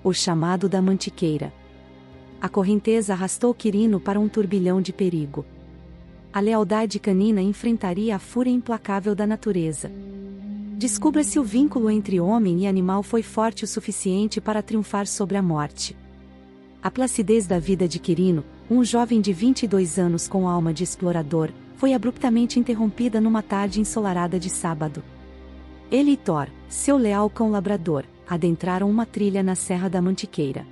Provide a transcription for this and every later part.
O chamado da mantiqueira. A correnteza arrastou Quirino para um turbilhão de perigo. A lealdade canina enfrentaria a fúria implacável da natureza. Descubra se o vínculo entre homem e animal foi forte o suficiente para triunfar sobre a morte. A placidez da vida de Quirino, um jovem de 22 anos com alma de explorador, foi abruptamente interrompida numa tarde ensolarada de sábado. Ele e Thor, seu leal cão labrador, adentraram uma trilha na Serra da Mantiqueira.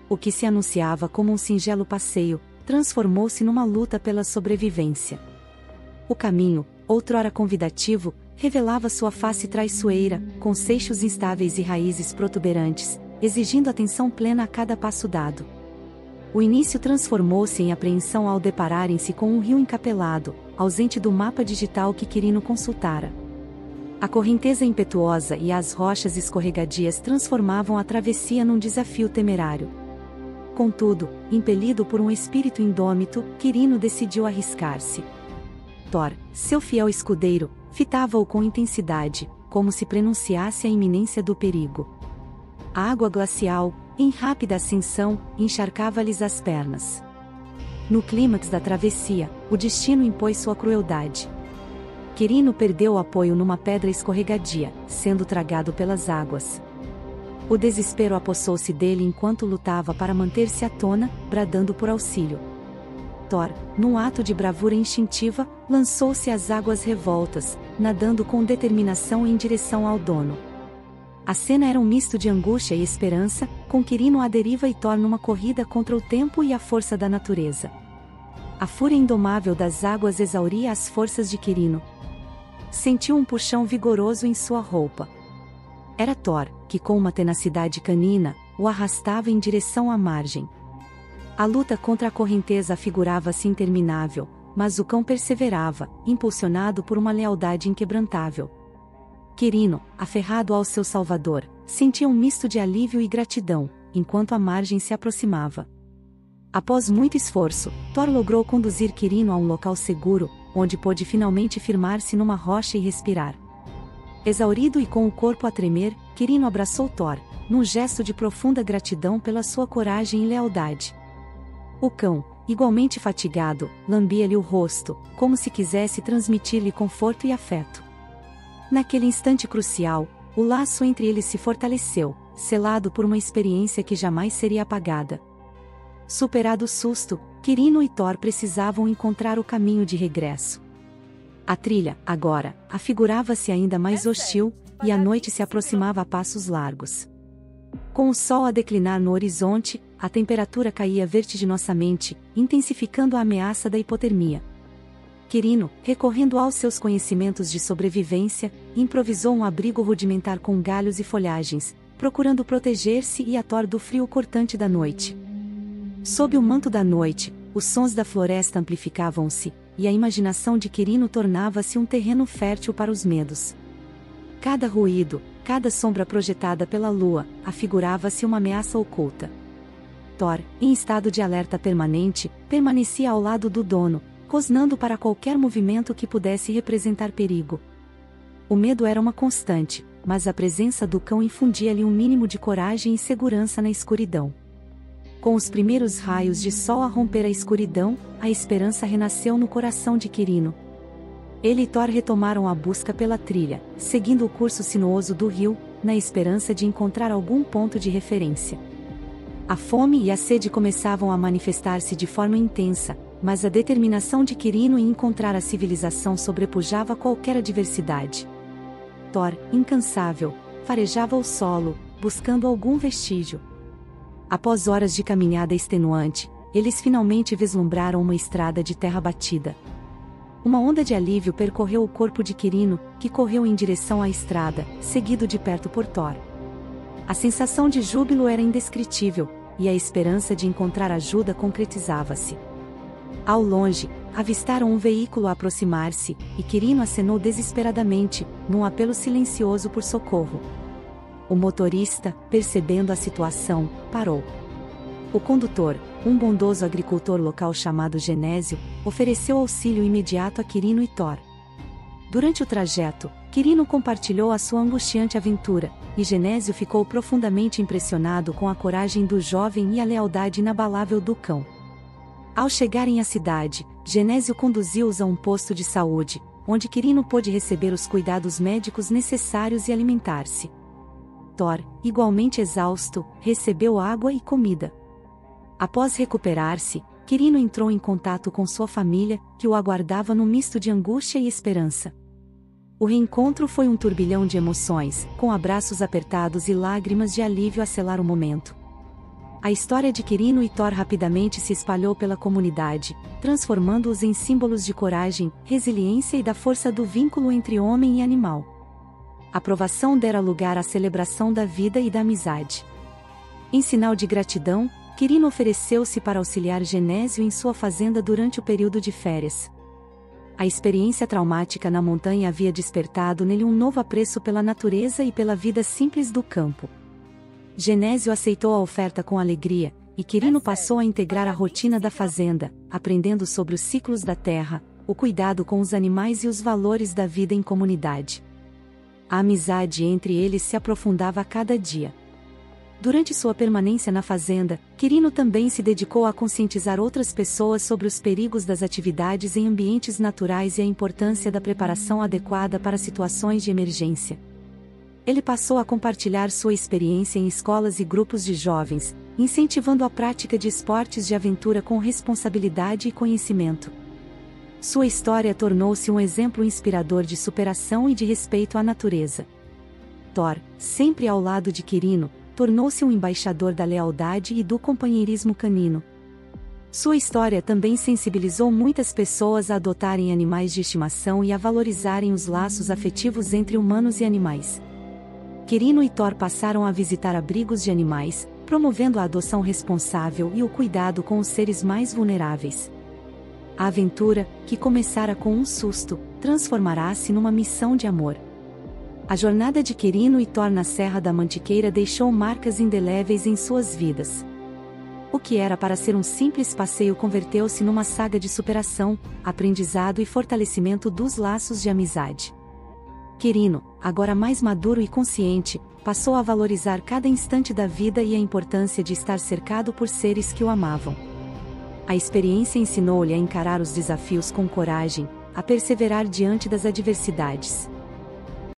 O que se anunciava como um singelo passeio, transformou-se numa luta pela sobrevivência. O caminho, outrora convidativo, revelava sua face traiçoeira, com seixos instáveis e raízes protuberantes, exigindo atenção plena a cada passo dado. O início transformou-se em apreensão ao depararem-se com um rio encapelado, ausente do mapa digital que Quirino consultara. A correnteza impetuosa e as rochas escorregadias transformavam a travessia num desafio temerário. Contudo, impelido por um espírito indômito, Quirino decidiu arriscar-se. Thor, seu fiel escudeiro, fitava-o com intensidade, como se prenunciasse a iminência do perigo. A água glacial, em rápida ascensão, encharcava-lhes as pernas. No clímax da travessia, o destino impôs sua crueldade. Quirino perdeu o apoio numa pedra escorregadia, sendo tragado pelas águas. O desespero apossou-se dele enquanto lutava para manter-se à tona, bradando por auxílio. Thor, num ato de bravura instintiva, lançou-se às águas revoltas, nadando com determinação em direção ao dono. A cena era um misto de angústia e esperança, com Quirino à deriva e Thor numa corrida contra o tempo e a força da natureza. A fúria indomável das águas exauria as forças de Quirino. Sentiu um puxão vigoroso em sua roupa. Era Thor, que com uma tenacidade canina, o arrastava em direção à margem. A luta contra a correnteza afigurava-se interminável, mas o cão perseverava, impulsionado por uma lealdade inquebrantável. Quirino, aferrado ao seu salvador, sentia um misto de alívio e gratidão, enquanto a margem se aproximava. Após muito esforço, Thor logrou conduzir Quirino a um local seguro, onde pôde finalmente firmar-se numa rocha e respirar. Exaurido e com o corpo a tremer, Quirino abraçou Thor, num gesto de profunda gratidão pela sua coragem e lealdade. O cão, igualmente fatigado, lambia-lhe o rosto, como se quisesse transmitir-lhe conforto e afeto. Naquele instante crucial, o laço entre eles se fortaleceu, selado por uma experiência que jamais seria apagada. Superado o susto, Quirino e Thor precisavam encontrar o caminho de regresso. A trilha, agora, afigurava-se ainda mais hostil, e a noite se aproximava a passos largos. Com o sol a declinar no horizonte, a temperatura caía vertiginosamente, intensificando a ameaça da hipotermia. Quirino, recorrendo aos seus conhecimentos de sobrevivência, improvisou um abrigo rudimentar com galhos e folhagens, procurando proteger-se e a Thor do frio cortante da noite. Sob o manto da noite, os sons da floresta amplificavam-se, e a imaginação de Quirino tornava-se um terreno fértil para os medos. Cada ruído, cada sombra projetada pela lua, afigurava-se uma ameaça oculta. Thor, em estado de alerta permanente, permanecia ao lado do dono, rosnando para qualquer movimento que pudesse representar perigo. O medo era uma constante, mas a presença do cão infundia-lhe um mínimo de coragem e segurança na escuridão. Com os primeiros raios de sol a romper a escuridão, a esperança renasceu no coração de Quirino. Ele e Thor retomaram a busca pela trilha, seguindo o curso sinuoso do rio, na esperança de encontrar algum ponto de referência. A fome e a sede começavam a manifestar-se de forma intensa, mas a determinação de Quirino em encontrar a civilização sobrepujava qualquer adversidade. Thor, incansável, farejava o solo, buscando algum vestígio. Após horas de caminhada extenuante, eles finalmente vislumbraram uma estrada de terra batida. Uma onda de alívio percorreu o corpo de Quirino, que correu em direção à estrada, seguido de perto por Thor. A sensação de júbilo era indescritível, e a esperança de encontrar ajuda concretizava-se. Ao longe, avistaram um veículo a aproximar-se, e Quirino acenou desesperadamente, num apelo silencioso por socorro. O motorista, percebendo a situação, parou. O condutor, um bondoso agricultor local chamado Genésio, ofereceu auxílio imediato a Quirino e Thor. Durante o trajeto, Quirino compartilhou a sua angustiante aventura, e Genésio ficou profundamente impressionado com a coragem do jovem e a lealdade inabalável do cão. Ao chegarem à cidade, Genésio conduziu-os a um posto de saúde, onde Quirino pôde receber os cuidados médicos necessários e alimentar-se. Thor, igualmente exausto, recebeu água e comida. Após recuperar-se, Quirino entrou em contato com sua família, que o aguardava num misto de angústia e esperança. O reencontro foi um turbilhão de emoções, com abraços apertados e lágrimas de alívio a selar o momento. A história de Quirino e Thor rapidamente se espalhou pela comunidade, transformando-os em símbolos de coragem, resiliência e da força do vínculo entre homem e animal. A aprovação dera lugar à celebração da vida e da amizade. Em sinal de gratidão, Quirino ofereceu-se para auxiliar Genésio em sua fazenda durante o período de férias. A experiência traumática na montanha havia despertado nele um novo apreço pela natureza e pela vida simples do campo. Genésio aceitou a oferta com alegria, e Quirino passou a integrar a rotina da fazenda, aprendendo sobre os ciclos da terra, o cuidado com os animais e os valores da vida em comunidade. A amizade entre eles se aprofundava a cada dia. Durante sua permanência na fazenda, Quirino também se dedicou a conscientizar outras pessoas sobre os perigos das atividades em ambientes naturais e a importância da preparação adequada para situações de emergência. Ele passou a compartilhar sua experiência em escolas e grupos de jovens, incentivando a prática de esportes de aventura com responsabilidade e conhecimento. Sua história tornou-se um exemplo inspirador de superação e de respeito à natureza. Thor, sempre ao lado de Quirino, tornou-se um embaixador da lealdade e do companheirismo canino. Sua história também sensibilizou muitas pessoas a adotarem animais de estimação e a valorizarem os laços afetivos entre humanos e animais. Quirino e Thor passaram a visitar abrigos de animais, promovendo a adoção responsável e o cuidado com os seres mais vulneráveis. A aventura, que começara com um susto, transformará-se numa missão de amor. A jornada de Quirino e Thor na Serra da Mantiqueira deixou marcas indeléveis em suas vidas. O que era para ser um simples passeio converteu-se numa saga de superação, aprendizado e fortalecimento dos laços de amizade. Quirino, agora mais maduro e consciente, passou a valorizar cada instante da vida e a importância de estar cercado por seres que o amavam. A experiência ensinou-lhe a encarar os desafios com coragem, a perseverar diante das adversidades.